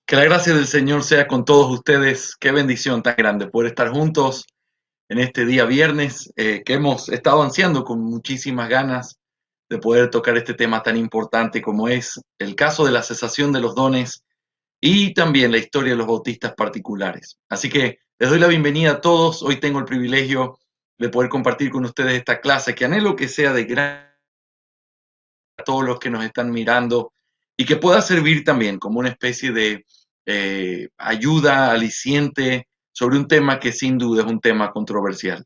Que la gracia del Señor sea con todos ustedes. Qué bendición tan grande poder estar juntos en este día viernes, que hemos estado ansiando con muchísimas ganas de poder tocar este tema tan importante como es el caso de la cesación de los dones y también la historia de los bautistas particulares. Así que les doy la bienvenida a todos. Hoy tengo el privilegio de poder compartir con ustedes esta clase que anhelo que sea de gran a todos los que nos están mirando y que pueda servir también como una especie de ayuda aliciente sobre un tema que sin duda es un tema controversial.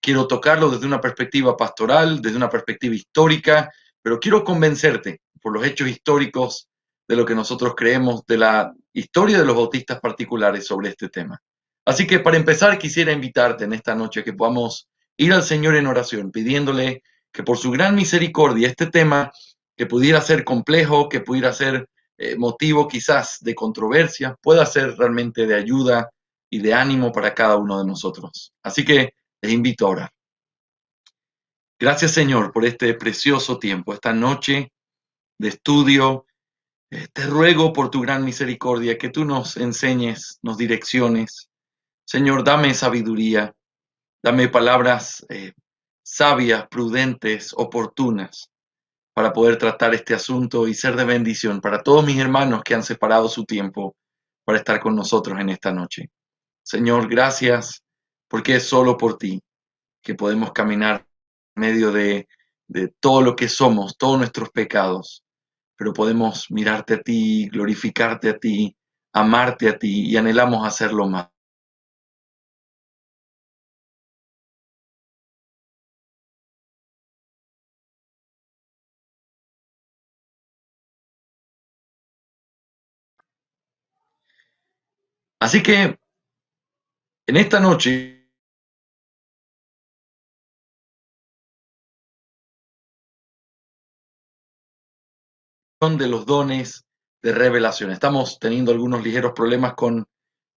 Quiero tocarlo desde una perspectiva pastoral, desde una perspectiva histórica, pero quiero convencerte por los hechos históricos de lo que nosotros creemos de la historia de los bautistas particulares sobre este tema. Así que para empezar quisiera invitarte en esta noche que podamos ir al Señor en oración, pidiéndole que por su gran misericordia este tema que pudiera ser complejo, que pudiera ser motivo quizás de controversia, pueda ser realmente de ayuda y de ánimo para cada uno de nosotros. Así que les invito a orar. Gracias, Señor, por este precioso tiempo, esta noche de estudio. Te ruego por tu gran misericordia que tú nos enseñes, nos direcciones. Señor, dame sabiduría, dame palabras sabias, prudentes, oportunas, para poder tratar este asunto y ser de bendición para todos mis hermanos que han separado su tiempo para estar con nosotros en esta noche. Señor, gracias, porque es solo por ti que podemos caminar en medio de todo lo que somos, todos nuestros pecados, pero podemos mirarte a ti, glorificarte a ti, amarte a ti y anhelamos hacerlo más. Así que en esta noche son de los dones de revelación. Estamos teniendo algunos ligeros problemas con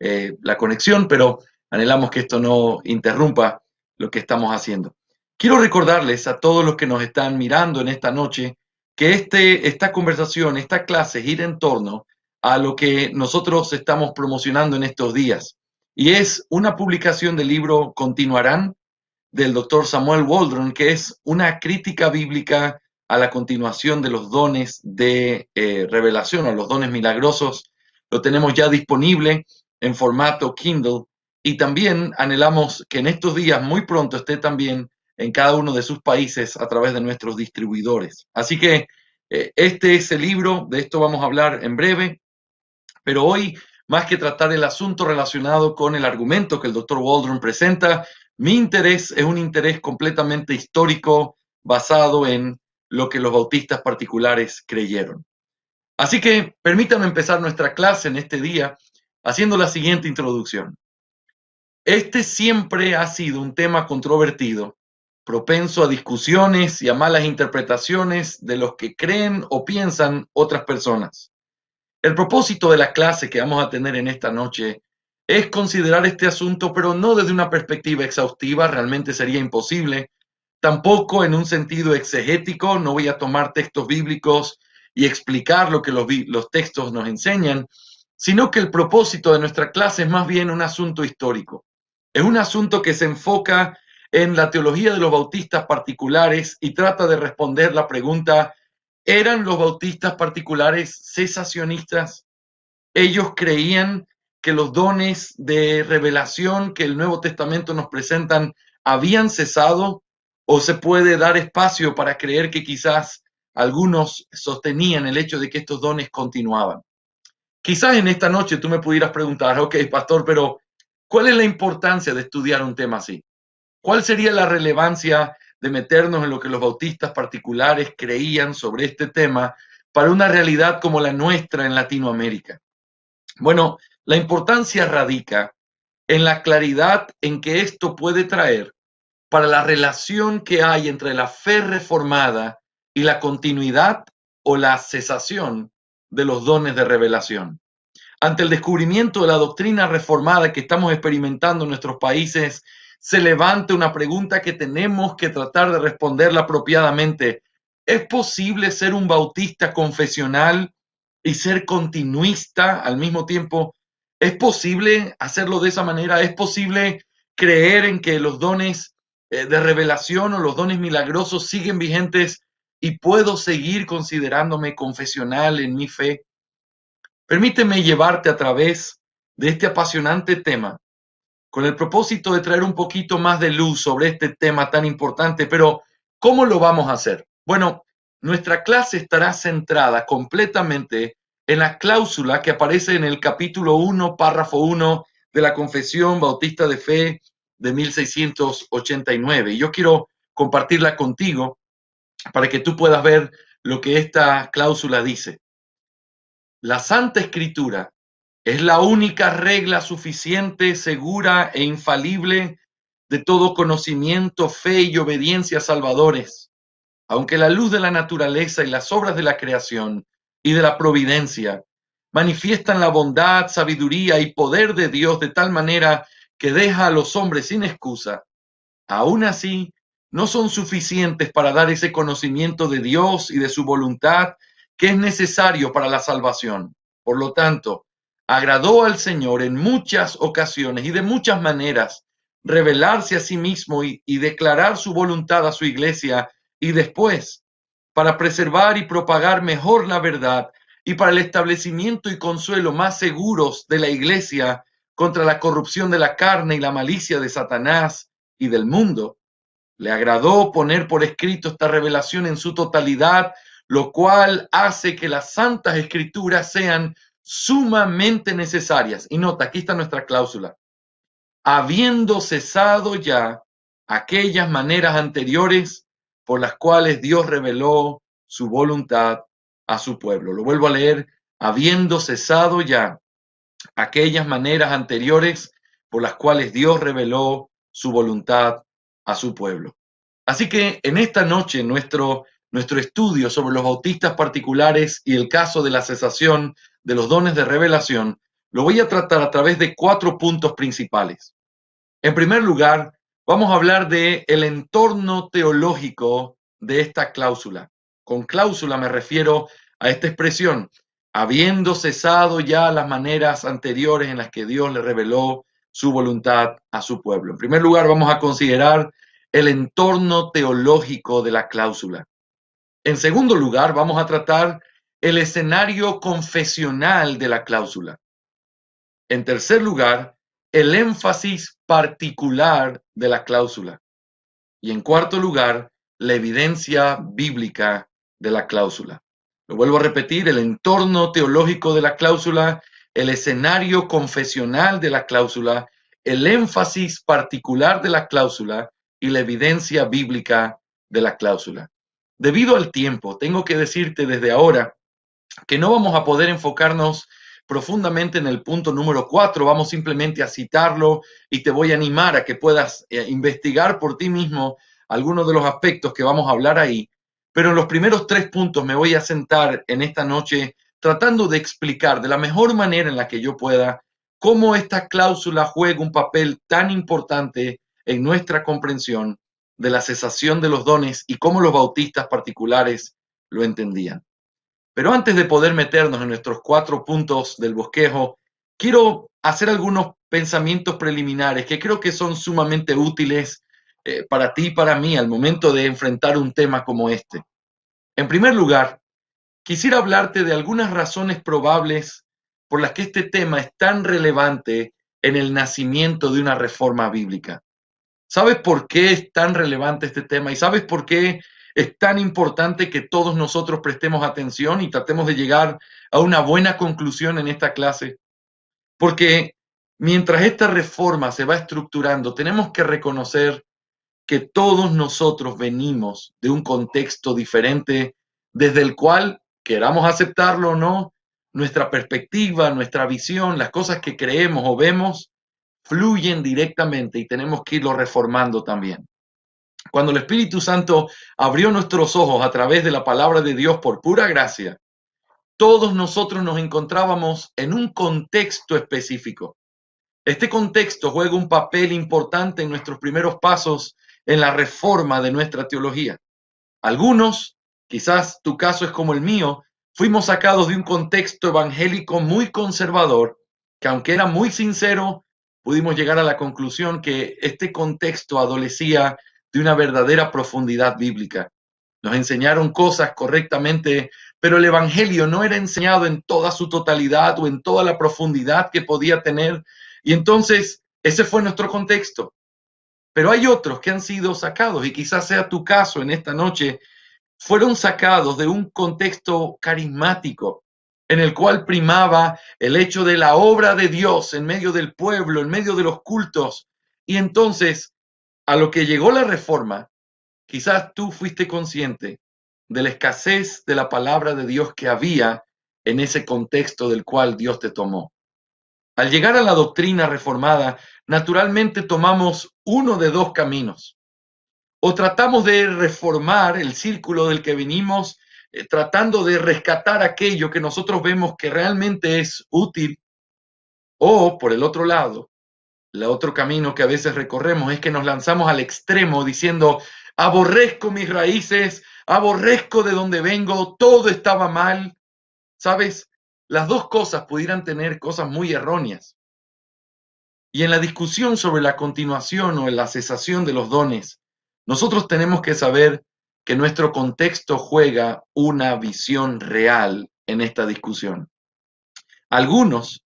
la conexión, pero anhelamos que esto no interrumpa lo que estamos haciendo. Quiero recordarles a todos los que nos están mirando en esta noche que esta conversación, esta clase gira en torno a lo que nosotros estamos promocionando en estos días. Y es una publicación del libro Continuarán, del doctor Samuel Waldron, que es una crítica bíblica a la continuación de los dones de revelación o los dones milagrosos. Lo tenemos ya disponible en formato Kindle y también anhelamos que en estos días muy pronto esté también en cada uno de sus países a través de nuestros distribuidores. Así que este es el libro, de esto vamos a hablar en breve, pero hoy, más que tratar el asunto relacionado con el argumento que el doctor Waldron presenta, mi interés es un interés completamente histórico basado en lo que los bautistas particulares creyeron. Así que permítanme empezar nuestra clase en este día haciendo la siguiente introducción. Este siempre ha sido un tema controvertido, propenso a discusiones y a malas interpretaciones de los que creen o piensan otras personas. El propósito de la clase que vamos a tener en esta noche es considerar este asunto, pero no desde una perspectiva exhaustiva, realmente sería imposible, tampoco en un sentido exegético, no voy a tomar textos bíblicos y explicar lo que los textos nos enseñan, sino que el propósito de nuestra clase es más bien un asunto histórico. Es un asunto que se enfoca en la teología de los bautistas particulares y trata de responder la pregunta: ¿eran los bautistas particulares cesacionistas? Ellos creían que los dones de revelación que el Nuevo Testamento nos presentan habían cesado, o se puede dar espacio para creer que quizás algunos sostenían el hecho de que estos dones continuaban. Quizás en esta noche tú me pudieras preguntar, ok, pastor, pero ¿cuál es la importancia de estudiar un tema así? ¿Cuál sería la relevancia de meternos en lo que los bautistas particulares creían sobre este tema para una realidad como la nuestra en Latinoamérica? Bueno, la importancia radica en la claridad en que esto puede traer para la relación que hay entre la fe reformada y la continuidad o la cesación de los dones de revelación. Ante el descubrimiento de la doctrina reformada que estamos experimentando en nuestros países, se levanta una pregunta que tenemos que tratar de responderla apropiadamente. ¿Es posible ser un bautista confesional y ser continuista al mismo tiempo. ¿Es posible hacerlo de esa manera? ¿Es posible creer en que los dones de revelación o los dones milagrosos siguen vigentes y puedo seguir considerándome confesional en mi fe? Permíteme llevarte a través de este apasionante tema con el propósito de traer un poquito más de luz sobre este tema tan importante, pero ¿cómo lo vamos a hacer? Bueno, nuestra clase estará centrada completamente en la cláusula que aparece en el capítulo 1, párrafo 1 de la Confesión Bautista de Fe de 1689. Y yo quiero compartirla contigo para que tú puedas ver lo que esta cláusula dice. La Santa Escritura es la única regla suficiente, segura e infalible de todo conocimiento, fe y obediencia salvadores, aunque la luz de la naturaleza y las obras de la creación y de la providencia manifiestan la bondad, sabiduría y poder de Dios de tal manera que deja a los hombres sin excusa. Aún así, no son suficientes para dar ese conocimiento de Dios y de su voluntad que es necesario para la salvación. Por lo tanto, agradó al Señor en muchas ocasiones y de muchas maneras revelarse a sí mismo y declarar su voluntad a su iglesia y después, para preservar y propagar mejor la verdad y para el establecimiento y consuelo más seguros de la iglesia contra la corrupción de la carne y la malicia de Satanás y del mundo, le agradó poner por escrito esta revelación en su totalidad, lo cual hace que las santas escrituras sean sumamente necesarias. Y nota, aquí está nuestra cláusula. Habiendo cesado ya aquellas maneras anteriores por las cuales Dios reveló su voluntad a su pueblo. Lo vuelvo a leer. Habiendo cesado ya aquellas maneras anteriores por las cuales Dios reveló su voluntad a su pueblo. Así que en esta noche nuestro estudio sobre los bautistas particulares y el caso de la cesación de los dones de revelación lo voy a tratar a través de 4 puntos principales. En primer lugar, vamos a hablar de el entorno teológico de esta cláusula. Con cláusula me refiero a esta expresión, habiendo cesado ya las maneras anteriores en las que Dios le reveló su voluntad a su pueblo. En primer lugar, vamos a considerar el entorno teológico de la cláusula. En segundo lugar, vamos a tratar el escenario confesional de la cláusula. En tercer lugar, el énfasis particular de la cláusula. Y en cuarto lugar, la evidencia bíblica de la cláusula. Lo vuelvo a repetir, el entorno teológico de la cláusula, el escenario confesional de la cláusula, el énfasis particular de la cláusula y la evidencia bíblica de la cláusula. Debido al tiempo, tengo que decirte desde ahora que no vamos a poder enfocarnos profundamente en el punto número 4, vamos simplemente a citarlo y te voy a animar a que puedas investigar por ti mismo algunos de los aspectos que vamos a hablar ahí. Pero en los primeros 3 puntos me voy a sentar en esta noche tratando de explicar de la mejor manera en la que yo pueda cómo esta cláusula juega un papel tan importante en nuestra comprensión de la cesación de los dones y cómo los bautistas particulares lo entendían. Pero antes de poder meternos en nuestros 4 puntos del bosquejo, quiero hacer algunos pensamientos preliminares que creo que son sumamente útiles para ti y para mí al momento de enfrentar un tema como este. En primer lugar, quisiera hablarte de algunas razones probables por las que este tema es tan relevante en el nacimiento de una reforma bíblica. ¿Sabes por qué es tan relevante este tema? ¿Y sabes por qué es tan importante que todos nosotros prestemos atención y tratemos de llegar a una buena conclusión en esta clase? Porque mientras esta reforma se va estructurando, tenemos que reconocer que todos nosotros venimos de un contexto diferente desde el cual, queramos aceptarlo o no, nuestra perspectiva, nuestra visión, las cosas que creemos o vemos, fluyen directamente y tenemos que irlo reformando también. Cuando el Espíritu Santo abrió nuestros ojos a través de la palabra de Dios por pura gracia, todos nosotros nos encontrábamos en un contexto específico. Este contexto juega un papel importante en nuestros primeros pasos en la reforma de nuestra teología. Algunos, quizás tu caso es como el mío, Fuimos sacados de un contexto evangélico muy conservador, que aunque era muy sincero, pudimos llegar a la conclusión que este contexto adolecía de una verdadera profundidad bíblica. Nos enseñaron cosas correctamente, pero el evangelio no era enseñado en toda su totalidad o en toda la profundidad que podía tener. Y entonces, ese fue nuestro contexto. Pero hay otros que han sido sacados, y quizás sea tu caso en esta noche, fueron sacados de un contexto carismático en el cual primaba el hecho de la obra de Dios en medio del pueblo, en medio de los cultos. Y entonces, a lo que llegó la reforma, quizás tú fuiste consciente de la escasez de la palabra de Dios que había en ese contexto del cual Dios te tomó. Al llegar a la doctrina reformada, naturalmente tomamos uno de dos caminos. O tratamos de reformar el círculo del que venimos, tratando de rescatar aquello que nosotros vemos que realmente es útil, o por el otro lado, el otro camino que a veces recorremos es que nos lanzamos al extremo diciendo, aborrezco mis raíces, aborrezco de donde vengo, todo estaba mal. ¿Sabes? Las dos cosas pudieran tener cosas muy erróneas. Y en la discusión sobre la continuación o en la cesación de los dones, nosotros tenemos que saber que nuestro contexto juega una visión real en esta discusión. Algunos,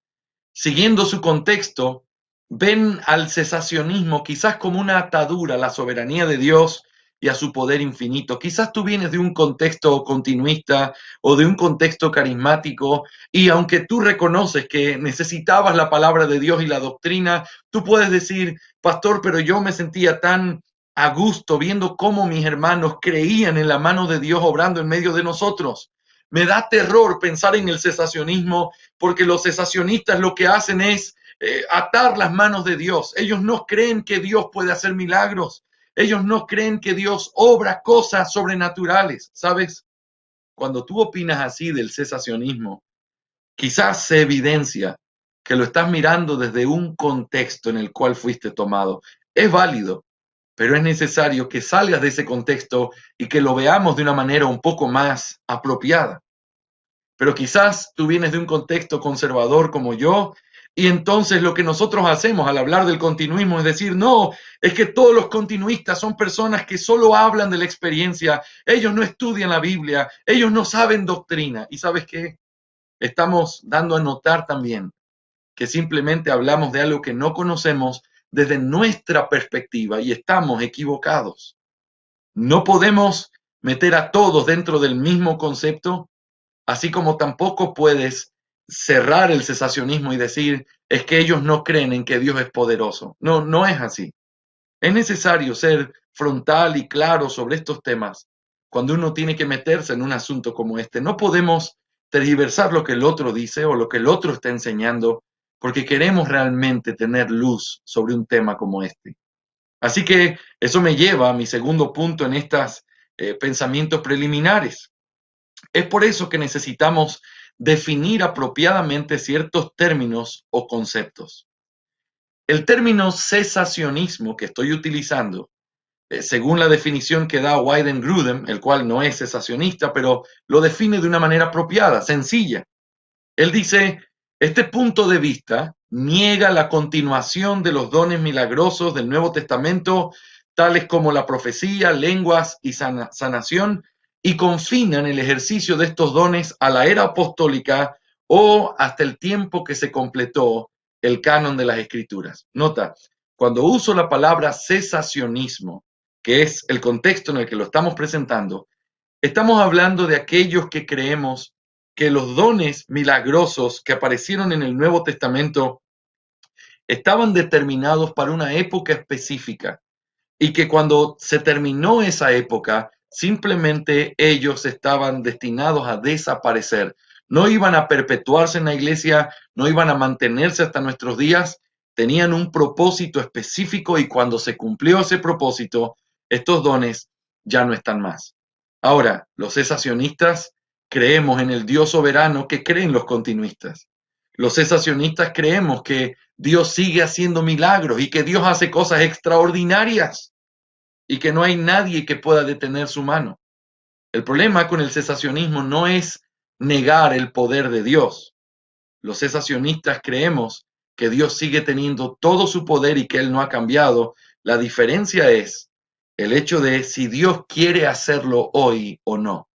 siguiendo su contexto, ven al cesacionismo quizás como una atadura a la soberanía de Dios y a su poder infinito. Quizás tú vienes de un contexto continuista o de un contexto carismático y aunque tú reconoces que necesitabas la palabra de Dios y la doctrina, tú puedes decir, pastor, pero yo me sentía tan a gusto viendo cómo mis hermanos creían en la mano de Dios obrando en medio de nosotros. Me da terror pensar en el cesacionismo porque los cesacionistas lo que hacen es atar las manos de Dios. Ellos no creen que Dios puede hacer milagros. Ellos no creen que Dios obra cosas sobrenaturales. ¿Sabes? Cuando tú opinas así del cesacionismo, quizás se evidencia que lo estás mirando desde un contexto en el cual fuiste tomado. Es válido, pero es necesario que salgas de ese contexto y que lo veamos de una manera un poco más apropiada. Pero quizás tú vienes de un contexto conservador como yo, y entonces lo que nosotros hacemos al hablar del continuismo es decir, no, es que todos los continuistas son personas que solo hablan de la experiencia, ellos no estudian la Biblia, ellos no saben doctrina. ¿Y sabes qué? Estamos dando a notar también que simplemente hablamos de algo que no conocemos desde nuestra perspectiva y estamos equivocados. No podemos meter a todos dentro del mismo concepto. Así como tampoco puedes cerrar el cesacionismo y decir, es que ellos no creen en que Dios es poderoso. No, no es así. Es necesario ser frontal y claro sobre estos temas cuando uno tiene que meterse en un asunto como este. No podemos tergiversar lo que el otro dice o lo que el otro está enseñando porque queremos realmente tener luz sobre un tema como este. Así que eso me lleva a mi segundo punto en estos pensamientos preliminares. Es por eso que necesitamos definir apropiadamente ciertos términos o conceptos. El término cesacionismo que estoy utilizando, según la definición que da Weidengrudem, el cual no es cesacionista, pero lo define de una manera apropiada, sencilla. Él dice, este punto de vista niega la continuación de los dones milagrosos del Nuevo Testamento, tales como la profecía, lenguas y sanación, y confinan el ejercicio de estos dones a la era apostólica o hasta el tiempo que se completó el canon de las Escrituras. Nota, cuando uso la palabra cesacionismo, que es el contexto en el que lo estamos presentando, estamos hablando de aquellos que creemos que los dones milagrosos que aparecieron en el Nuevo Testamento estaban determinados para una época específica y que cuando se terminó esa época, simplemente ellos estaban destinados a desaparecer. No iban a perpetuarse en la iglesia, no iban a mantenerse hasta nuestros días, tenían un propósito específico y cuando se cumplió ese propósito, estos dones ya no están más. Ahora, los cesacionistas creemos en el Dios soberano que creen los continuistas. Los cesacionistas creemos que Dios sigue haciendo milagros y que Dios hace cosas extraordinarias y que no hay nadie que pueda detener su mano. El problema con el cesacionismo no es negar el poder de Dios. Los cesacionistas creemos que Dios sigue teniendo todo su poder y que Él no ha cambiado. La diferencia es el hecho de si Dios quiere hacerlo hoy o no.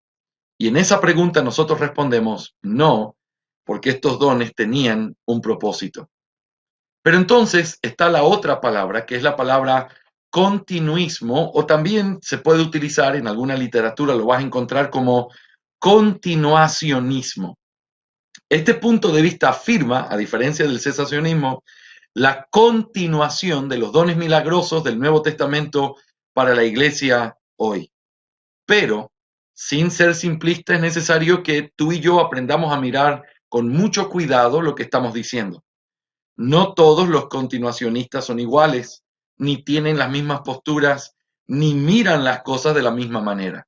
Y en esa pregunta nosotros respondemos no, porque estos dones tenían un propósito. Pero entonces está la otra palabra, que es la palabra continuismo, o también se puede utilizar en alguna literatura, lo vas a encontrar como continuacionismo. Este punto de vista afirma, a diferencia del cesacionismo, la continuación de los dones milagrosos del Nuevo Testamento para la iglesia hoy. Pero, sin ser simplista, es necesario que tú y yo aprendamos a mirar con mucho cuidado lo que estamos diciendo. No todos los continuacionistas son iguales, ni tienen las mismas posturas, ni miran las cosas de la misma manera.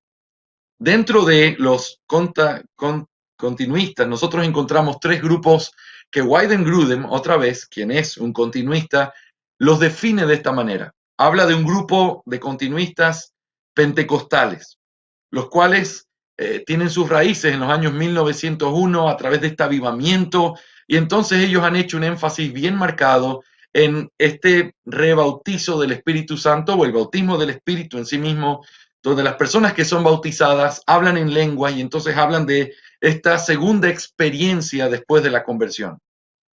Dentro de los continuistas, nosotros encontramos tres grupos que Weidengrudem, otra vez, quien es un continuista, los define de esta manera. Habla de un grupo de continuistas pentecostales, los cuales tienen sus raíces en los años 1901 a través de este avivamiento, y entonces ellos han hecho un énfasis bien marcado en este rebautizo del Espíritu Santo o el bautismo del Espíritu en sí mismo, donde las personas que son bautizadas hablan en lengua y entonces hablan de esta segunda experiencia después de la conversión.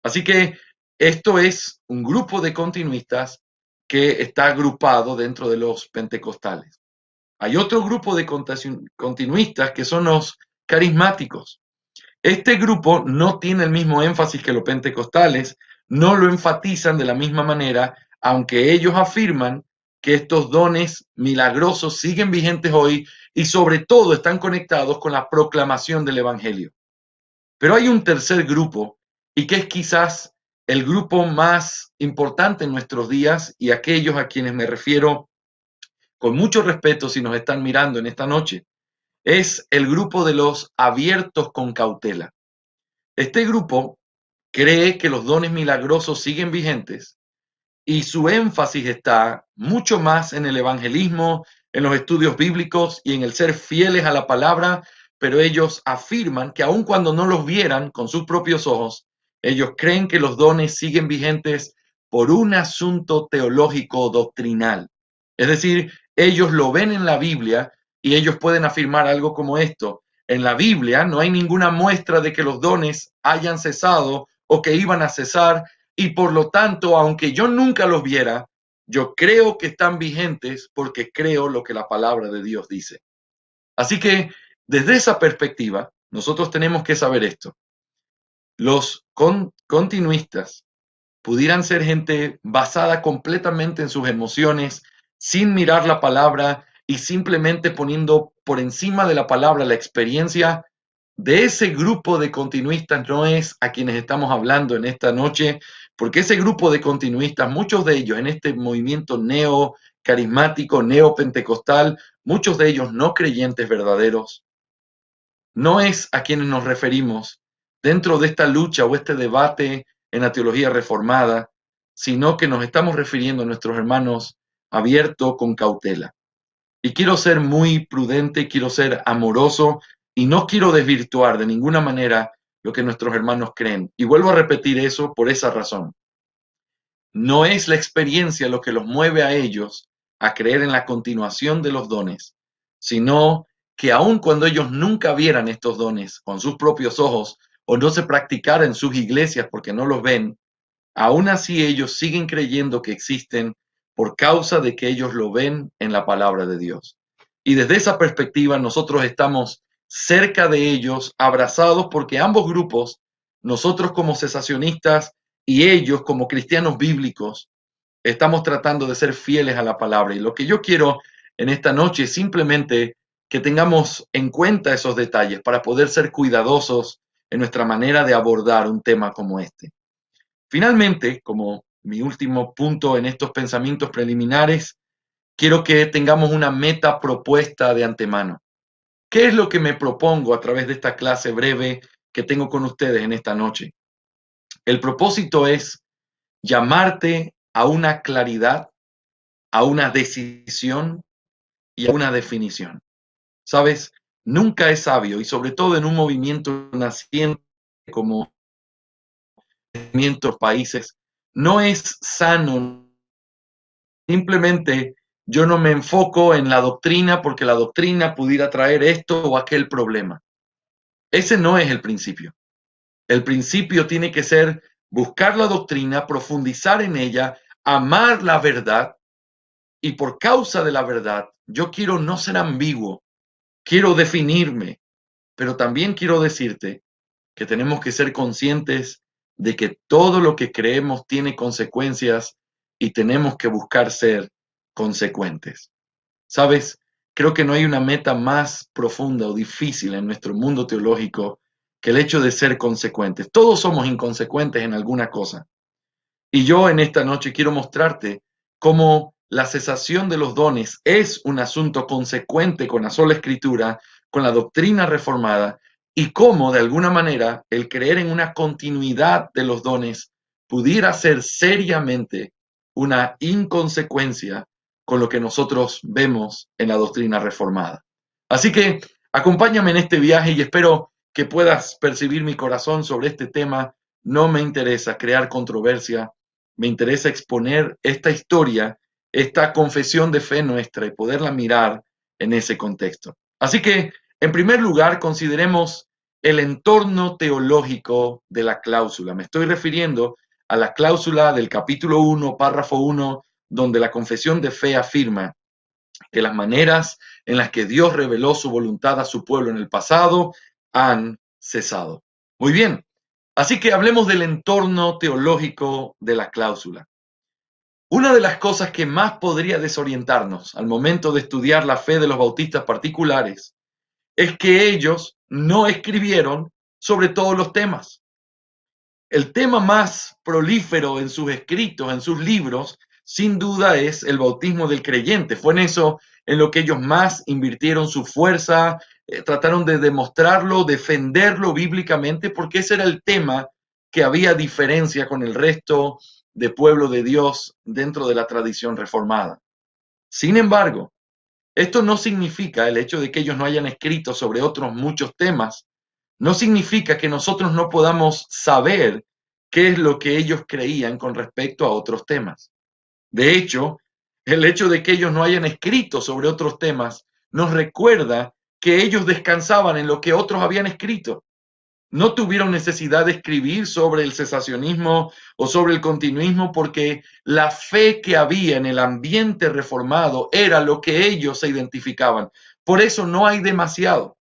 Así que esto es un grupo de continuistas que está agrupado dentro de los pentecostales. Hay otro grupo de continuistas que son los carismáticos. Este grupo no tiene el mismo énfasis que los pentecostales, no lo enfatizan de la misma manera, aunque ellos afirman que estos dones milagrosos siguen vigentes hoy y sobre todo están conectados con la proclamación del Evangelio. Pero hay un tercer grupo y que es quizás el grupo más importante en nuestros días y aquellos a quienes me refiero con mucho respeto si nos están mirando en esta noche. Es el grupo de los abiertos con cautela. Este grupo cree que los dones milagrosos siguen vigentes y su énfasis está mucho más en el evangelismo, en los estudios bíblicos y en el ser fieles a la palabra, pero ellos afirman que aun cuando no los vieran con sus propios ojos, ellos creen que los dones siguen vigentes por un asunto teológico doctrinal. Es decir, ellos lo ven en la Biblia y ellos pueden afirmar algo como esto. En la Biblia no hay ninguna muestra de que los dones hayan cesado o que iban a cesar, y por lo tanto, aunque yo nunca los viera, yo creo que están vigentes porque creo lo que la palabra de Dios dice. Así que desde esa perspectiva, nosotros tenemos que saber esto. Los continuistas pudieran ser gente basada completamente en sus emociones, sin mirar la palabra y simplemente poniendo por encima de la palabra la experiencia. De ese grupo de continuistas no es a quienes estamos hablando en esta noche, porque ese grupo de continuistas, muchos de ellos en este movimiento neo-carismático, neo-pentecostal, muchos de ellos no creyentes verdaderos, no es a quienes nos referimos dentro de esta lucha o este debate en la teología reformada, sino que nos estamos refiriendo a nuestros hermanos abiertos con cautela. Y quiero ser muy prudente, quiero ser amoroso y no quiero desvirtuar de ninguna manera lo que nuestros hermanos creen. Y vuelvo a repetir eso por esa razón. No es la experiencia lo que los mueve a ellos a creer en la continuación de los dones, sino que aun cuando ellos nunca vieran estos dones con sus propios ojos o no se practicara en sus iglesias porque no los ven, aún así ellos siguen creyendo que existen por causa de que ellos lo ven en la palabra de Dios. Y desde esa perspectiva nosotros estamos cerca de ellos, abrazados, porque ambos grupos, nosotros como cesacionistas y ellos como cristianos bíblicos, estamos tratando de ser fieles a la palabra. Y lo que yo quiero en esta noche es simplemente que tengamos en cuenta esos detalles para poder ser cuidadosos en nuestra manera de abordar un tema como este. Finalmente, como mi último punto en estos pensamientos preliminares, quiero que tengamos una meta propuesta de antemano. ¿Qué es lo que me propongo a través de esta clase breve que tengo con ustedes en esta noche? El propósito es llamarte a una claridad, a una decisión y a una definición. ¿Sabes? nunca es sabio, y sobre todo en un movimiento naciente como movimientos países, no es sano. Simplemente yo no me enfoco en la doctrina porque la doctrina pudiera traer esto o aquel problema. Ese no es el principio. El principio tiene que ser buscar la doctrina, profundizar en ella, amar la verdad, y por causa de la verdad, yo quiero no ser ambiguo, quiero definirme, pero también quiero decirte que tenemos que ser conscientes de que todo lo que creemos tiene consecuencias y tenemos que buscar ser consecuentes. ¿Sabes? Creo que no hay una meta más profunda o difícil en nuestro mundo teológico que el hecho de ser consecuentes. Todos somos inconsecuentes en alguna cosa. Y yo en esta noche quiero mostrarte cómo la cesación de los dones es un asunto consecuente con la sola escritura, con la doctrina reformada, y cómo de alguna manera el creer en una continuidad de los dones pudiera ser seriamente una inconsecuencia con lo que nosotros vemos en la doctrina reformada. Así que acompáñame en este viaje y espero que puedas percibir mi corazón sobre este tema. No me interesa crear controversia, me interesa exponer esta historia, esta confesión de fe nuestra y poderla mirar en ese contexto. Así que, en primer lugar, consideremos el entorno teológico de la cláusula. Me estoy refiriendo a la cláusula del capítulo 1, párrafo 1, donde la confesión de fe afirma que las maneras en las que Dios reveló su voluntad a su pueblo en el pasado han cesado. Muy bien, así que hablemos del entorno teológico de la cláusula. Una de las cosas que más podría desorientarnos al momento de estudiar la fe de los bautistas particulares es que ellos no escribieron sobre todos los temas. El tema más prolífero en sus escritos, en sus libros, sin duda es el bautismo del creyente. Fue en eso en lo que ellos más invirtieron su fuerza, trataron de demostrarlo, defenderlo bíblicamente, porque ese era el tema que había diferencia con el resto de pueblo de Dios dentro de la tradición reformada. Sin embargo, esto no significa el hecho de que ellos no hayan escrito sobre otros muchos temas, no significa que nosotros no podamos saber qué es lo que ellos creían con respecto a otros temas. De hecho, el hecho de que ellos no hayan escrito sobre otros temas nos recuerda que ellos descansaban en lo que otros habían escrito. No tuvieron necesidad de escribir sobre el cesacionismo o sobre el continuismo porque la fe que había en el ambiente reformado era lo que ellos se identificaban. Por eso no hay demasiado.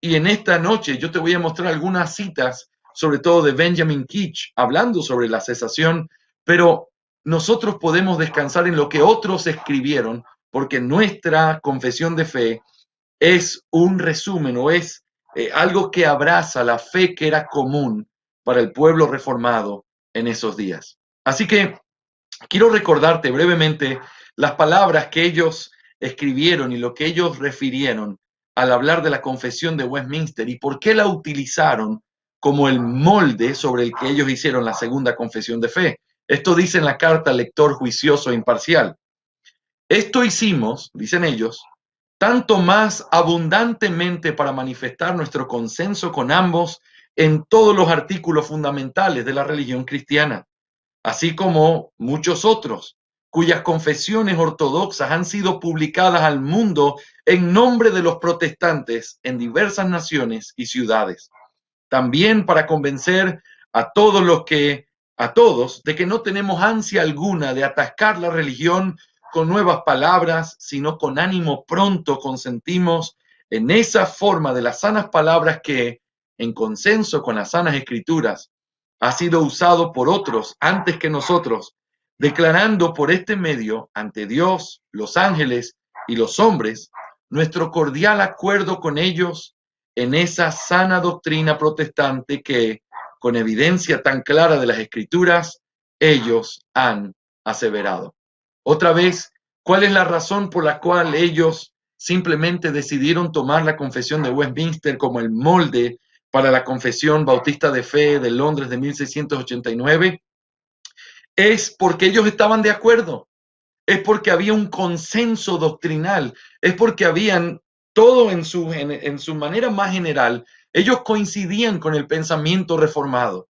Y en esta noche yo te voy a mostrar algunas citas, sobre todo de Benjamin Keach, hablando sobre la cesación, pero nosotros podemos descansar en lo que otros escribieron, porque nuestra confesión de fe es un resumen o es algo que abraza la fe que era común para el pueblo reformado en esos días. Así que quiero recordarte brevemente las palabras que ellos escribieron y lo que ellos refirieron al hablar de la confesión de Westminster y por qué la utilizaron como el molde sobre el que ellos hicieron la segunda confesión de fe. Esto dice en la carta Lector Juicioso e Imparcial. Esto hicimos, dicen ellos, tanto más abundantemente para manifestar nuestro consenso con ambos en todos los artículos fundamentales de la religión cristiana, así como muchos otros, cuyas confesiones ortodoxas han sido publicadas al mundo en nombre de los protestantes en diversas naciones y ciudades. También para convencer a todos de que no tenemos ansia alguna de atascar la religión con nuevas palabras, sino con ánimo pronto consentimos en esa forma de las sanas palabras que, en consenso con las sanas escrituras, ha sido usado por otros antes que nosotros, declarando por este medio ante Dios, los ángeles y los hombres nuestro cordial acuerdo con ellos en esa sana doctrina protestante que, con evidencia tan clara de las escrituras, ellos han aseverado. Otra vez, ¿cuál es la razón por la cual ellos simplemente decidieron tomar la confesión de Westminster como el molde para la confesión bautista de fe de Londres de 1689? Es porque ellos estaban de acuerdo, es porque había un consenso doctrinal, es porque habían todo en su manera más general, ellos coincidían con el pensamiento reformado.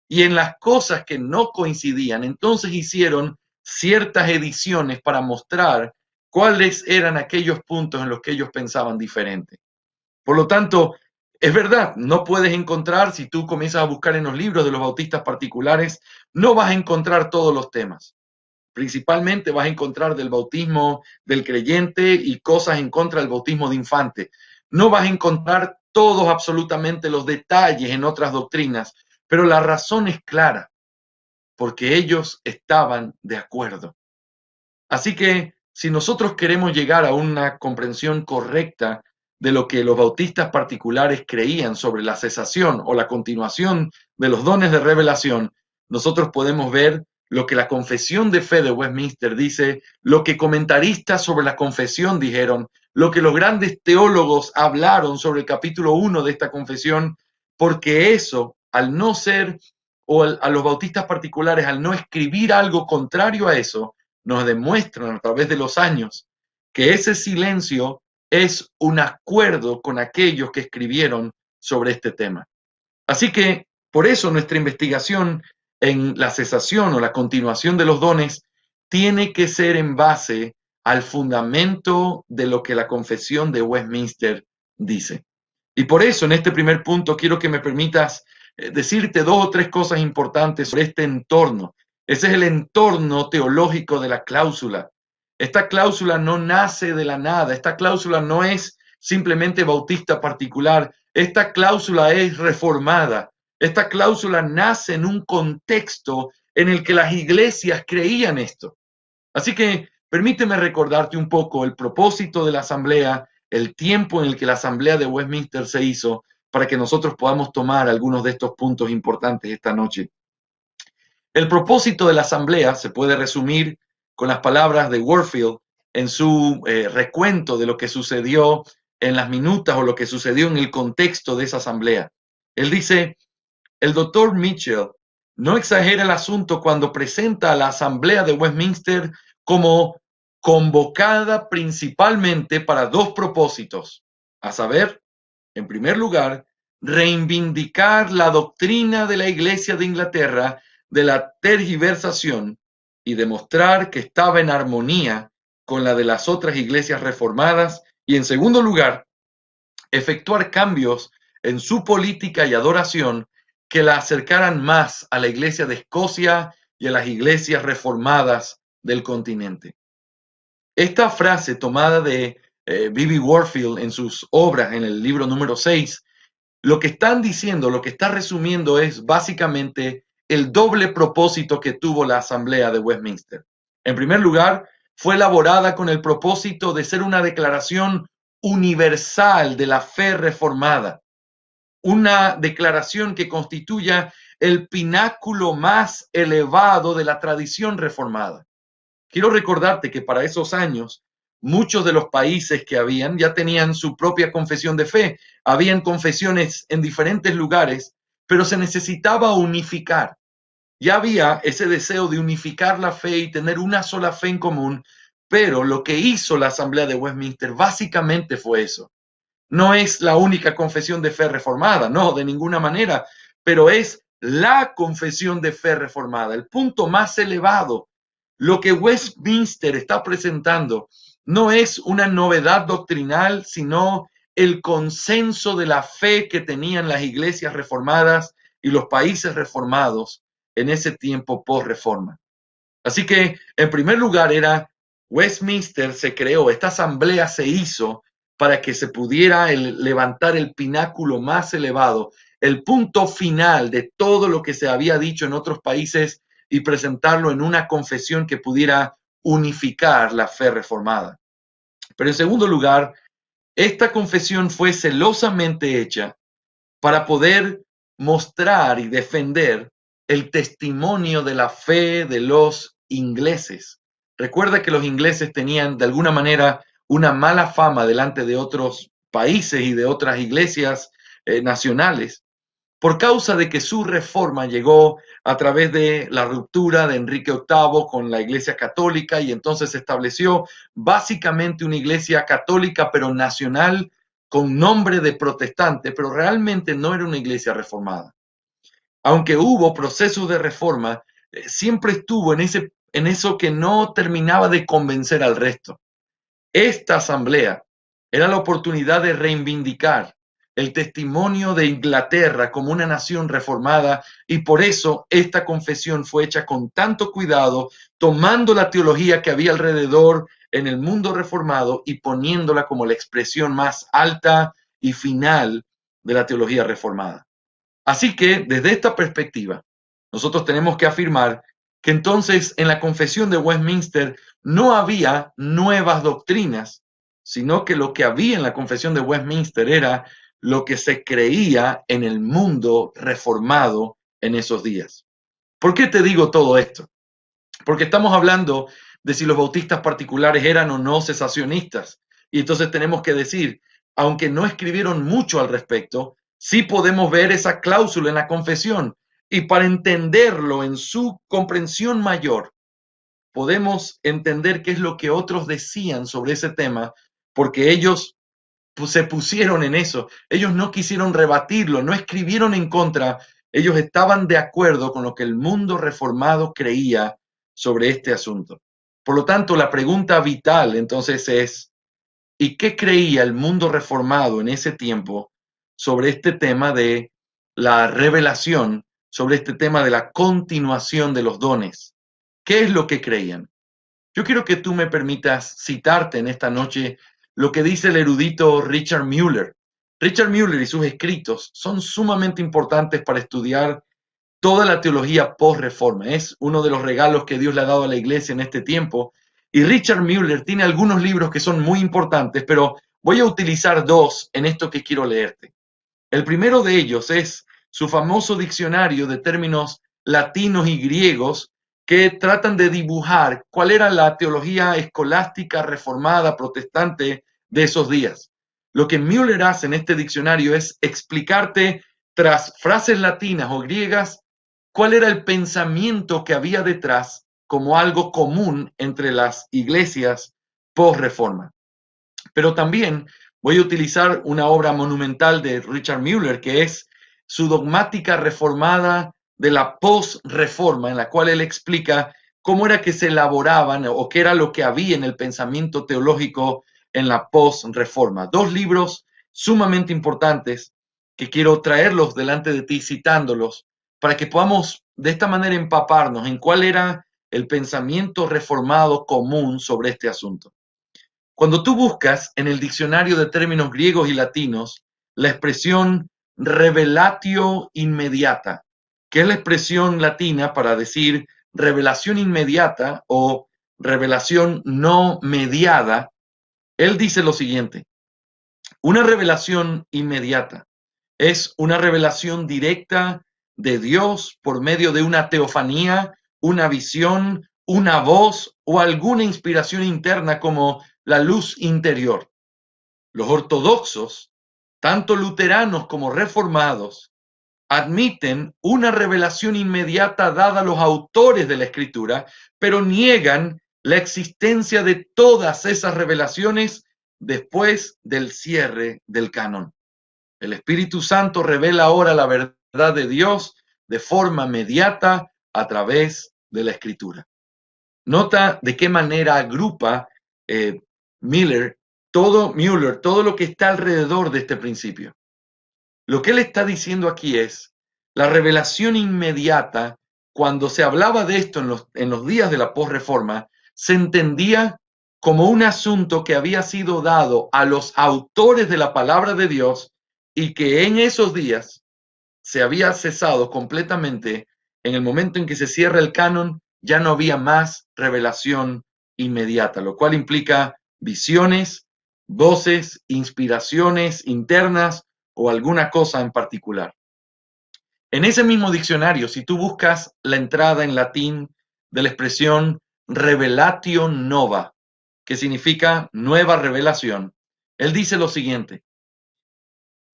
Y en las cosas que no coincidían, entonces hicieron ciertas ediciones para mostrar cuáles eran aquellos puntos en los que ellos pensaban diferente. Por lo tanto, es verdad, no puedes encontrar, si tú comienzas a buscar en los libros de los bautistas particulares, no vas a encontrar todos los temas. Principalmente vas a encontrar del bautismo del creyente y cosas en contra del bautismo de infante. No vas a encontrar todos absolutamente los detalles en otras doctrinas, pero la razón es clara, porque ellos estaban de acuerdo. Así que si nosotros queremos llegar a una comprensión correcta de lo que los bautistas particulares creían sobre la cesación o la continuación de los dones de revelación, nosotros podemos ver lo que la Confesión de Fe de Westminster dice, lo que comentaristas sobre la confesión dijeron, lo que los grandes teólogos hablaron sobre el capítulo 1 de esta confesión, porque eso, al no ser, o a los bautistas particulares, al no escribir algo contrario a eso, nos demuestran a través de los años que ese silencio es un acuerdo con aquellos que escribieron sobre este tema. Así que por eso nuestra investigación en la cesación o la continuación de los dones tiene que ser en base al fundamento de lo que la Confesión de Westminster dice. Y por eso en este primer punto quiero que me permitas decirte dos o tres cosas importantes sobre este entorno. Ese es el entorno teológico de la cláusula. Esta cláusula no nace de la nada, esta cláusula no es simplemente bautista particular, esta cláusula es reformada, esta cláusula nace en un contexto en el que las iglesias creían esto. Así que permíteme recordarte un poco el propósito de la asamblea, el tiempo en el que la asamblea de Westminster se hizo, para que nosotros podamos tomar algunos de estos puntos importantes esta noche. El propósito de la asamblea se puede resumir con las palabras de Warfield en su recuento de lo que sucedió en las minutas o lo que sucedió en el contexto de esa asamblea. Él dice, el doctor Mitchell no exagera el asunto cuando presenta a la asamblea de Westminster como convocada principalmente para dos propósitos, a saber, en primer lugar, reivindicar la doctrina de la Iglesia de Inglaterra de la tergiversación y demostrar que estaba en armonía con la de las otras iglesias reformadas y, en segundo lugar, efectuar cambios en su política y adoración que la acercaran más a la Iglesia de Escocia y a las iglesias reformadas del continente. Esta frase tomada de B.B. Warfield en sus obras en el libro número 6, lo que están diciendo, lo que está resumiendo es básicamente el doble propósito que tuvo la Asamblea de Westminster. En primer lugar, fue elaborada con el propósito de ser una declaración universal de la fe reformada, una declaración que constituya el pináculo más elevado de la tradición reformada. Quiero recordarte que para esos años, muchos de los países que habían ya tenían su propia confesión de fe, habían confesiones en diferentes lugares, pero se necesitaba unificar. Ya había ese deseo de unificar la fe y tener una sola fe en común, pero lo que hizo la Asamblea de Westminster básicamente fue eso. No es la única confesión de fe reformada, no, de ninguna manera, pero es la confesión de fe reformada, el punto más elevado. Lo que Westminster está presentando no es una novedad doctrinal, sino el consenso de la fe que tenían las iglesias reformadas y los países reformados en ese tiempo post-reforma. Así que, en primer lugar, Westminster se creó, esta asamblea se hizo para que se pudiera levantar el pináculo más elevado, el punto final de todo lo que se había dicho en otros países y presentarlo en una confesión que pudiera unificar la fe reformada. Pero en segundo lugar, esta confesión fue celosamente hecha para poder mostrar y defender el testimonio de la fe de los ingleses. Recuerda que los ingleses tenían de alguna manera una mala fama delante de otros países y de otras iglesias nacionales, por causa de que su reforma llegó a través de la ruptura de Enrique VIII con la Iglesia Católica y entonces se estableció básicamente una Iglesia católica pero nacional con nombre de protestante, pero realmente no era una iglesia reformada. Aunque hubo procesos de reforma, siempre estuvo en eso que no terminaba de convencer al resto. Esta asamblea era la oportunidad de reivindicar el testimonio de Inglaterra como una nación reformada y por eso esta confesión fue hecha con tanto cuidado, tomando la teología que había alrededor en el mundo reformado y poniéndola como la expresión más alta y final de la teología reformada. Así que desde esta perspectiva, nosotros tenemos que afirmar que entonces en la confesión de Westminster no había nuevas doctrinas, sino que lo que había en la confesión de Westminster era lo que se creía en el mundo reformado en esos días. ¿Por qué te digo todo esto? Porque estamos hablando de si los bautistas particulares eran o no cesacionistas. Y entonces tenemos que decir, aunque no escribieron mucho al respecto, sí podemos ver esa cláusula en la confesión. Y para entenderlo en su comprensión mayor, podemos entender qué es lo que otros decían sobre ese tema, porque ellos se pusieron en eso. Ellos no quisieron rebatirlo, no escribieron en contra. Ellos estaban de acuerdo con lo que el mundo reformado creía sobre este asunto. Por lo tanto, la pregunta vital entonces es, ¿y qué creía el mundo reformado en ese tiempo sobre este tema de la revelación, sobre este tema de la continuación de los dones? ¿Qué es lo que creían? Yo quiero que tú me permitas citarte en esta noche lo que dice el erudito Richard Mueller. Richard Mueller y sus escritos son sumamente importantes para estudiar toda la teología post-reforma. Es uno de los regalos que Dios le ha dado a la iglesia en este tiempo. Y Richard Mueller tiene algunos libros que son muy importantes, pero voy a utilizar dos en esto que quiero leerte. El primero de ellos es su famoso diccionario de términos latinos y griegos que tratan de dibujar cuál era la teología escolástica reformada protestante de esos días. Lo que Müller hace en este diccionario es explicarte tras frases latinas o griegas cuál era el pensamiento que había detrás como algo común entre las iglesias post-reforma. Pero también voy a utilizar una obra monumental de Richard Mueller, que es su dogmática reformada de la post-reforma, en la cual él explica cómo era que se elaboraban o qué era lo que había en el pensamiento teológico en la post-reforma. Dos libros sumamente importantes que quiero traerlos delante de ti citándolos para que podamos de esta manera empaparnos en cuál era el pensamiento reformado común sobre este asunto. Cuando tú buscas en el diccionario de términos griegos y latinos la expresión revelatio inmediata, que es la expresión latina para decir revelación inmediata o revelación no mediada, él dice lo siguiente: una revelación inmediata es una revelación directa de Dios por medio de una teofanía, una visión, una voz o alguna inspiración interna como la luz interior. Los ortodoxos, tanto luteranos como reformados, admiten una revelación inmediata dada a los autores de la Escritura, pero niegan la existencia de todas esas revelaciones después del cierre del canon. El Espíritu Santo revela ahora la verdad de Dios de forma mediata a través de la Escritura. Nota de qué manera agrupa Mueller todo lo que está alrededor de este principio. Lo que él está diciendo aquí es la revelación inmediata. Cuando se hablaba de esto en los días de la posreforma, se entendía como un asunto que había sido dado a los autores de la palabra de Dios y que en esos días se había cesado completamente. En el momento en que se cierra el canon, ya no había más revelación inmediata, lo cual implica visiones, voces, inspiraciones internas o alguna cosa en particular. En ese mismo diccionario, si tú buscas la entrada en latín de la expresión revelatio nova, que significa nueva revelación, él dice lo siguiente: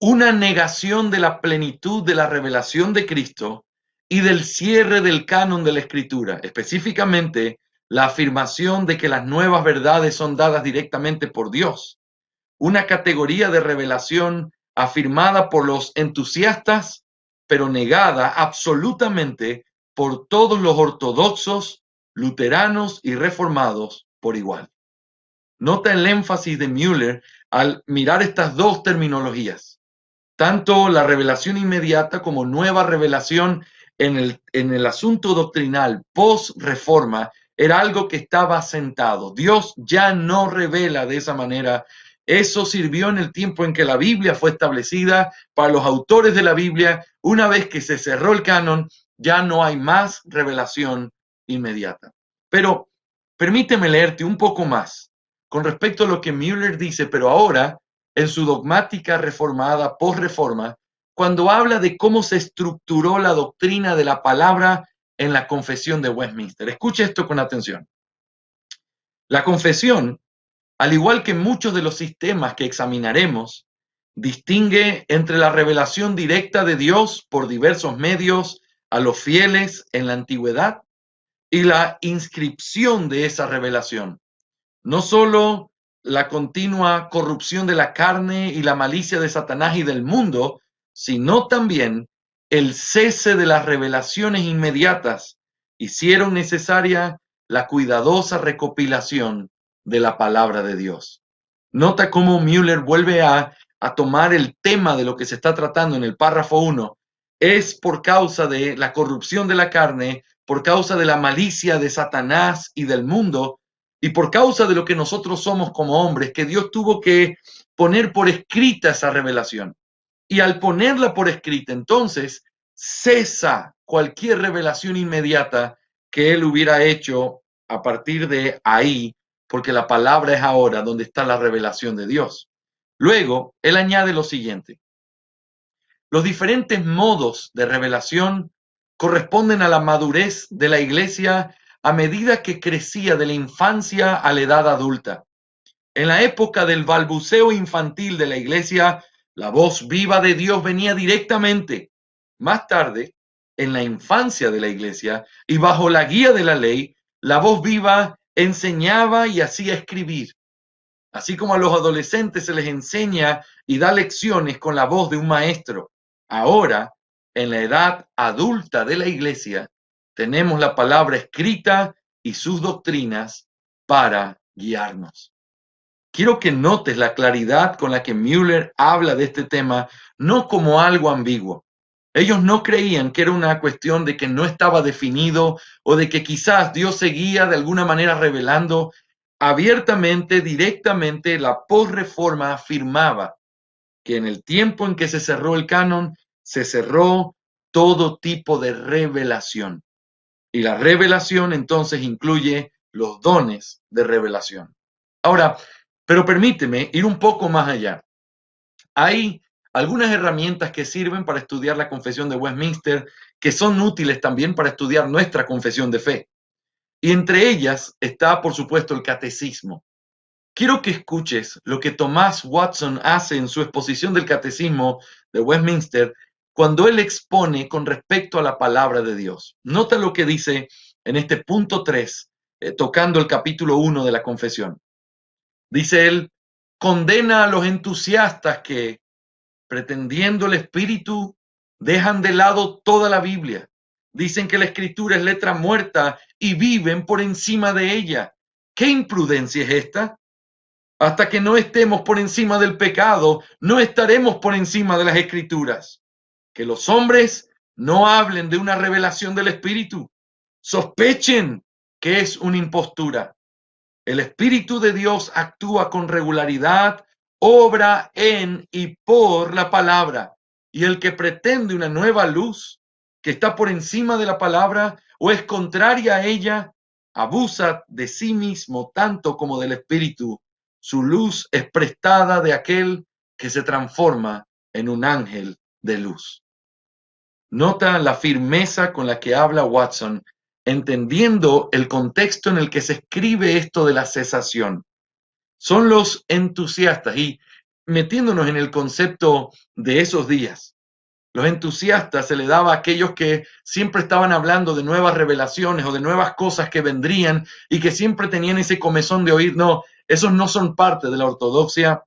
una negación de la plenitud de la revelación de Cristo y del cierre del canon de la Escritura, específicamente la afirmación de que las nuevas verdades son dadas directamente por Dios, una categoría de revelación afirmada por los entusiastas, pero negada absolutamente por todos los ortodoxos, luteranos y reformados por igual. Nota el énfasis de Müller al mirar estas dos terminologías. Tanto la revelación inmediata como nueva revelación en el asunto doctrinal post-reforma era algo que estaba sentado. Dios ya no revela de esa manera. Eso sirvió en el tiempo en que la Biblia fue establecida para los autores de la Biblia. Una vez que se cerró el canon, ya no hay más revelación inmediata. Pero permíteme leerte un poco más con respecto a lo que Müller dice, pero ahora en su dogmática reformada, post-reforma, cuando habla de cómo se estructuró la doctrina de la palabra en la confesión de Westminster. Escuche esto con atención. La confesión, al igual que muchos de los sistemas que examinaremos, distingue entre la revelación directa de Dios por diversos medios a los fieles en la antigüedad y la inscripción de esa revelación. No solo la continua corrupción de la carne y la malicia de Satanás y del mundo, sino también el cese de las revelaciones inmediatas hicieron necesaria la cuidadosa recopilación de la palabra de Dios. Nota cómo Müller vuelve a tomar el tema de lo que se está tratando en el párrafo 1. Es por causa de la corrupción de la carne, por causa de la malicia de Satanás y del mundo, y por causa de lo que nosotros somos como hombres, que Dios tuvo que poner por escrita esa revelación. Y al ponerla por escrita, entonces cesa cualquier revelación inmediata que él hubiera hecho a partir de ahí, porque la palabra es ahora donde está la revelación de Dios. Luego, él añade lo siguiente. Los diferentes modos de revelación corresponden a la madurez de la iglesia a medida que crecía de la infancia a la edad adulta. En la época del balbuceo infantil de la iglesia, la voz viva de Dios venía directamente. Más tarde, en la infancia de la iglesia y bajo la guía de la ley, la voz viva enseñaba y hacía escribir. Así como a los adolescentes se les enseña y da lecciones con la voz de un maestro. Ahora, en la edad adulta de la iglesia, tenemos la palabra escrita y sus doctrinas para guiarnos. Quiero que notes la claridad con la que Müller habla de este tema, no como algo ambiguo. Ellos no creían que era una cuestión de que no estaba definido o de que quizás Dios seguía de alguna manera revelando. Abiertamente, directamente, la posreforma afirmaba que en el tiempo en que se cerró el canon, se cerró todo tipo de revelación. Y la revelación entonces incluye los dones de revelación. Ahora, pero permíteme ir un poco más allá. Hay algunas herramientas que sirven para estudiar la confesión de Westminster que son útiles también para estudiar nuestra confesión de fe. Y entre ellas está, por supuesto, el catecismo. Quiero que escuches lo que Thomas Watson hace en su exposición del catecismo de Westminster cuando él expone con respecto a la palabra de Dios. Nota lo que dice en este punto 3, tocando el capítulo 1 de la confesión. Dice él, condena a los entusiastas que, pretendiendo el espíritu, dejan de lado toda la Biblia. Dicen que la escritura es letra muerta y viven por encima de ella. ¿Qué imprudencia es esta? Hasta que no estemos por encima del pecado, no estaremos por encima de las escrituras. Que los hombres no hablen de una revelación del espíritu. Sospechen que es una impostura. El Espíritu de Dios actúa con regularidad, obra en y por la palabra. Y el que pretende una nueva luz que está por encima de la palabra o es contraria a ella, abusa de sí mismo tanto como del Espíritu. Su luz es prestada de aquel que se transforma en un ángel de luz. Nota la firmeza con la que habla Watson, entendiendo el contexto en el que se escribe esto de la cesación. Son los entusiastas, y metiéndonos en el concepto de esos días. Los entusiastas se le daba a aquellos que siempre estaban hablando de nuevas revelaciones o de nuevas cosas que vendrían y que siempre tenían ese comezón de oír. No, esos no son parte de la ortodoxia,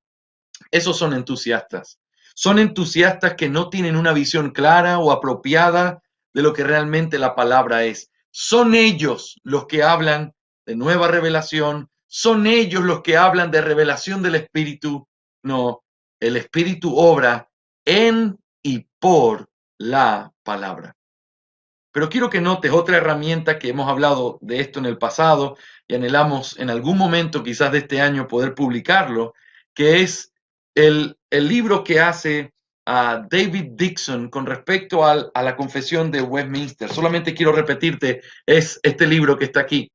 esos son entusiastas. Son entusiastas que no tienen una visión clara o apropiada de lo que realmente la palabra es. Son ellos los que hablan de nueva revelación, son ellos los que hablan de revelación del Espíritu. No, el Espíritu obra en y por la palabra. Pero quiero que notes otra herramienta que hemos hablado de esto en el pasado y anhelamos en algún momento, quizás de este año, poder publicarlo, que es el libro que hace David Dixon con respecto a la confesión de Westminster. Solamente quiero repetirte, es este libro que está aquí.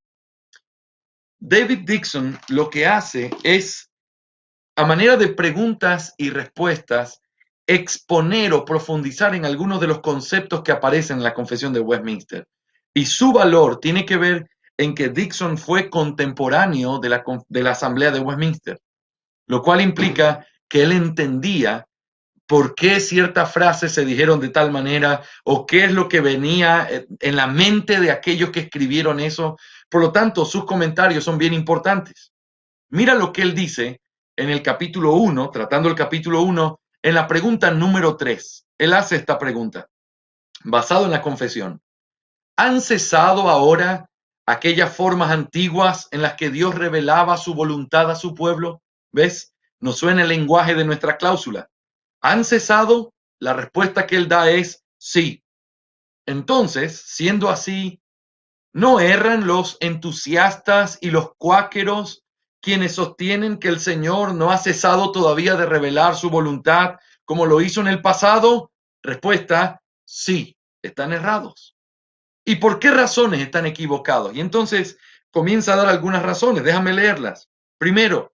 David Dixon lo que hace es, a manera de preguntas y respuestas, exponer o profundizar en algunos de los conceptos que aparecen en la Confesión de Westminster. Y su valor tiene que ver en que Dixon fue contemporáneo de la Asamblea de Westminster, lo cual implica que él entendía por qué ciertas frases se dijeron de tal manera o qué es lo que venía en la mente de aquellos que escribieron eso. Por lo tanto, sus comentarios son bien importantes. Mira lo que él dice en el capítulo 1, tratando el capítulo 1, en la pregunta número 3. Él hace esta pregunta, basado en la confesión. ¿Han cesado ahora aquellas formas antiguas en las que Dios revelaba su voluntad a su pueblo? ¿Ves? Nos suena el lenguaje de nuestra cláusula. ¿Han cesado? La respuesta que él da es sí. Entonces, siendo así, ¿no erran los entusiastas y los cuáqueros quienes sostienen que el Señor no ha cesado todavía de revelar su voluntad como lo hizo en el pasado? Respuesta, sí, están errados. ¿Y por qué razones están equivocados? Y entonces comienza a dar algunas razones, déjame leerlas. Primero,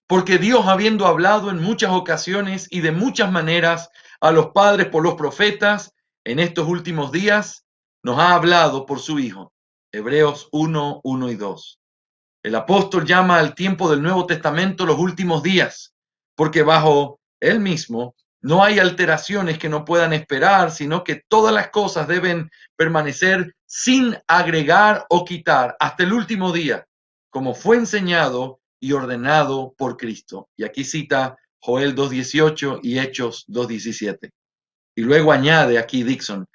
porque Dios, habiendo hablado en muchas ocasiones y de muchas maneras a los padres por los profetas, en estos últimos días nos ha hablado por su Hijo. Hebreos 1, 1 y 2. El apóstol llama al tiempo del Nuevo Testamento los últimos días, porque bajo él mismo no hay alteraciones que no puedan esperar, sino que todas las cosas deben permanecer sin agregar o quitar hasta el último día, como fue enseñado y ordenado por Cristo. Y aquí cita Joel 2.18 y Hechos 2.17. Y luego añade aquí Dixon,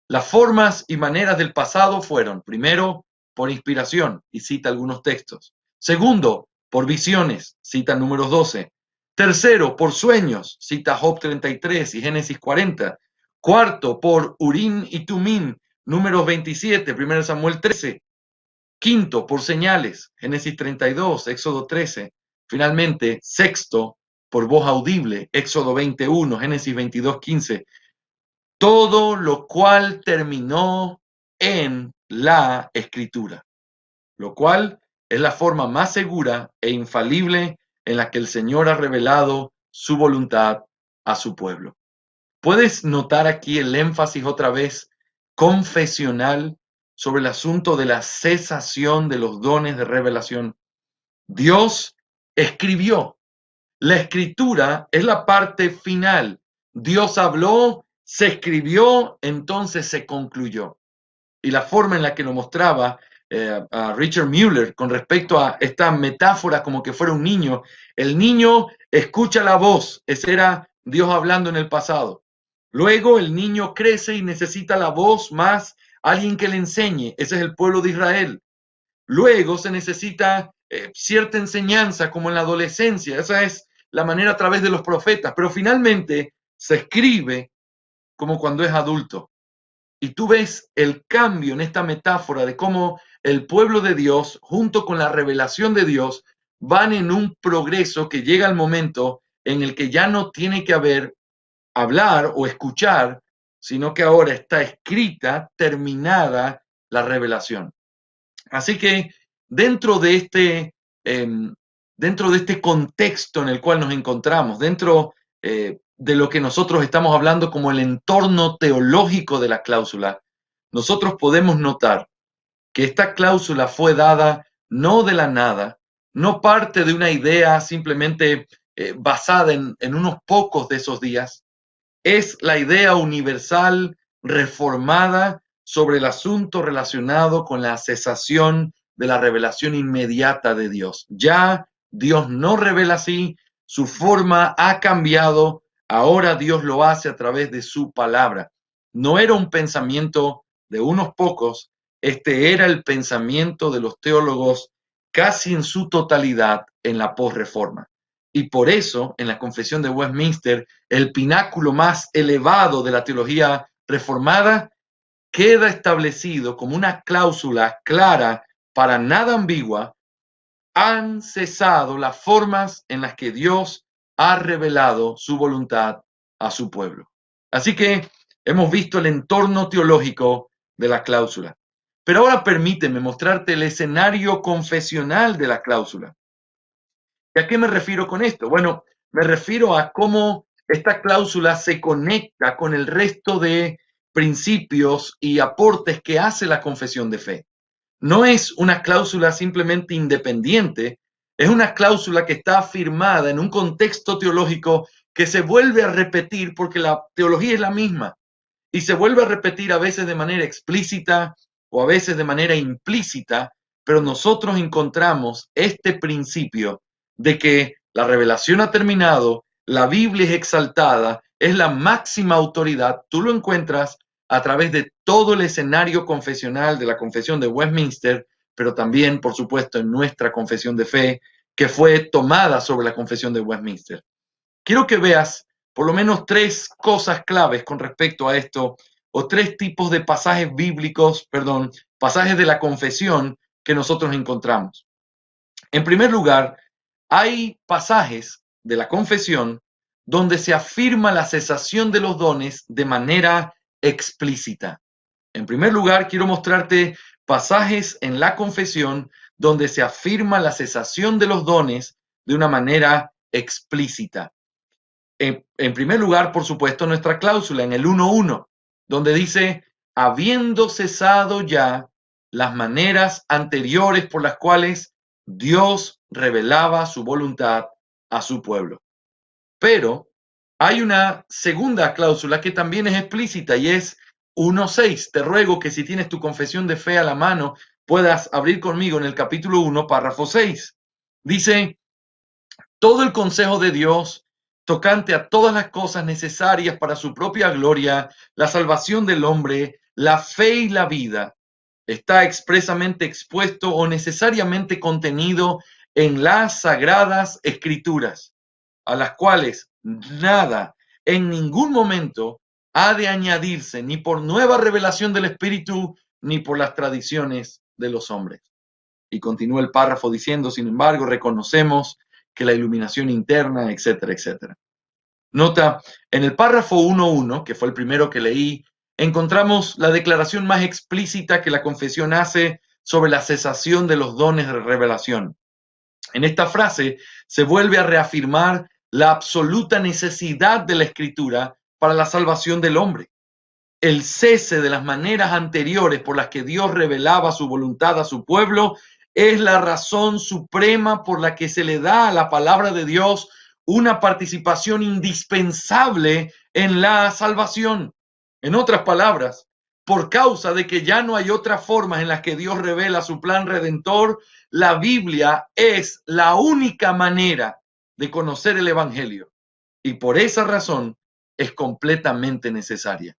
las formas y maneras del pasado fueron, primero, por inspiración, y cita algunos textos. Segundo, por visiones, cita Números 12. Tercero, por sueños, cita Job 33 y Génesis 40. Cuarto, por Urim y Tumim, Números 27, 1 Samuel 13. Quinto, por señales, Génesis 32, Éxodo 13. Finalmente, sexto, por voz audible, Éxodo 21, Génesis 22, 15. Todo lo cual terminó en la Escritura, lo cual es la forma más segura e infalible en la que el Señor ha revelado su voluntad a su pueblo. ¿Puedes notar aquí el énfasis otra vez confesional sobre el asunto de la cesación de los dones de revelación? Dios escribió. La escritura es la parte final. Dios habló, se escribió, entonces se concluyó. Y la forma en la que lo mostraba a Richard Mueller con respecto a esta metáfora como que fuera un niño. El niño escucha la voz, ese era Dios hablando en el pasado. Luego el niño crece y necesita la voz más alguien que le enseñe, ese es el pueblo de Israel. Luego se necesita cierta enseñanza como en la adolescencia, esa es la manera a través de los profetas, pero finalmente se escribe como cuando es adulto. Y tú ves el cambio en esta metáfora de cómo el pueblo de Dios, junto con la revelación de Dios, van en un progreso que llega al momento en el que ya no tiene que haber hablar o escuchar, sino que ahora está escrita, terminada la revelación. Así que dentro de este contexto en el cual nos encontramos, dentro de lo que nosotros estamos hablando como el entorno teológico de la cláusula, nosotros podemos notar que esta cláusula fue dada no de la nada, no parte de una idea simplemente basada en unos pocos de esos días, es la idea universal reformada sobre el asunto relacionado con la cesación de la revelación inmediata de Dios. Ya Dios no revela así, su forma ha cambiado, ahora Dios lo hace a través de su palabra. No era un pensamiento de unos pocos, este era el pensamiento de los teólogos casi en su totalidad en la posreforma. Y por eso, en la Confesión de Westminster, el pináculo más elevado de la teología reformada, queda establecido como una cláusula clara, para nada ambigua: han cesado las formas en las que Dios ha revelado su voluntad a su pueblo. Así que hemos visto el entorno teológico de la cláusula. Pero ahora permíteme mostrarte el escenario confesional de la cláusula. ¿Y a qué me refiero con esto? Bueno, me refiero a cómo esta cláusula se conecta con el resto de principios y aportes que hace la confesión de fe. No es una cláusula simplemente independiente, es una cláusula que está afirmada en un contexto teológico que se vuelve a repetir porque la teología es la misma y se vuelve a repetir a veces de manera explícita o a veces de manera implícita, pero nosotros encontramos este principio de que la revelación ha terminado, la Biblia es exaltada, es la máxima autoridad. Tú lo encuentras a través de todo el escenario confesional de la Confesión de Westminster, pero también, por supuesto, en nuestra confesión de fe, que fue tomada sobre la Confesión de Westminster. Quiero que veas por lo menos tres cosas claves con respecto a esto, o tres tipos de pasajes bíblicos, pasajes de la confesión que nosotros encontramos. En primer lugar, hay pasajes de la confesión donde se afirma la cesación de los dones de manera explícita. En primer lugar, quiero mostrarte pasajes en la confesión donde se afirma la cesación de los dones de una manera explícita. En primer lugar, por supuesto, nuestra cláusula en el 1.1, donde dice: habiendo cesado ya las maneras anteriores por las cuales Dios revelaba su voluntad a su pueblo. Pero hay una segunda cláusula que también es explícita y es 1.6. Te ruego que si tienes tu confesión de fe a la mano, puedas abrir conmigo en el capítulo 1, párrafo 6. Dice: todo el consejo de Dios tocante a todas las cosas necesarias para su propia gloria, la salvación del hombre, la fe y la vida, está expresamente expuesto o necesariamente contenido en las sagradas escrituras, a las cuales nada, en ningún momento, ha de añadirse ni por nueva revelación del Espíritu, ni por las tradiciones de los hombres. Y continúa el párrafo diciendo: sin embargo, reconocemos que la iluminación interna, etcétera, etcétera. Nota, en el párrafo 1.1, que fue el primero que leí, encontramos la declaración más explícita que la confesión hace sobre la cesación de los dones de revelación. En esta frase se vuelve a reafirmar la absoluta necesidad de la Escritura para la salvación del hombre. El cese de las maneras anteriores por las que Dios revelaba su voluntad a su pueblo es la razón suprema por la que se le da a la palabra de Dios una participación indispensable en la salvación. En otras palabras, por causa de que ya no hay otras formas en las que Dios revela su plan redentor, la Biblia es la única manera de conocer el Evangelio y por esa razón es completamente necesaria.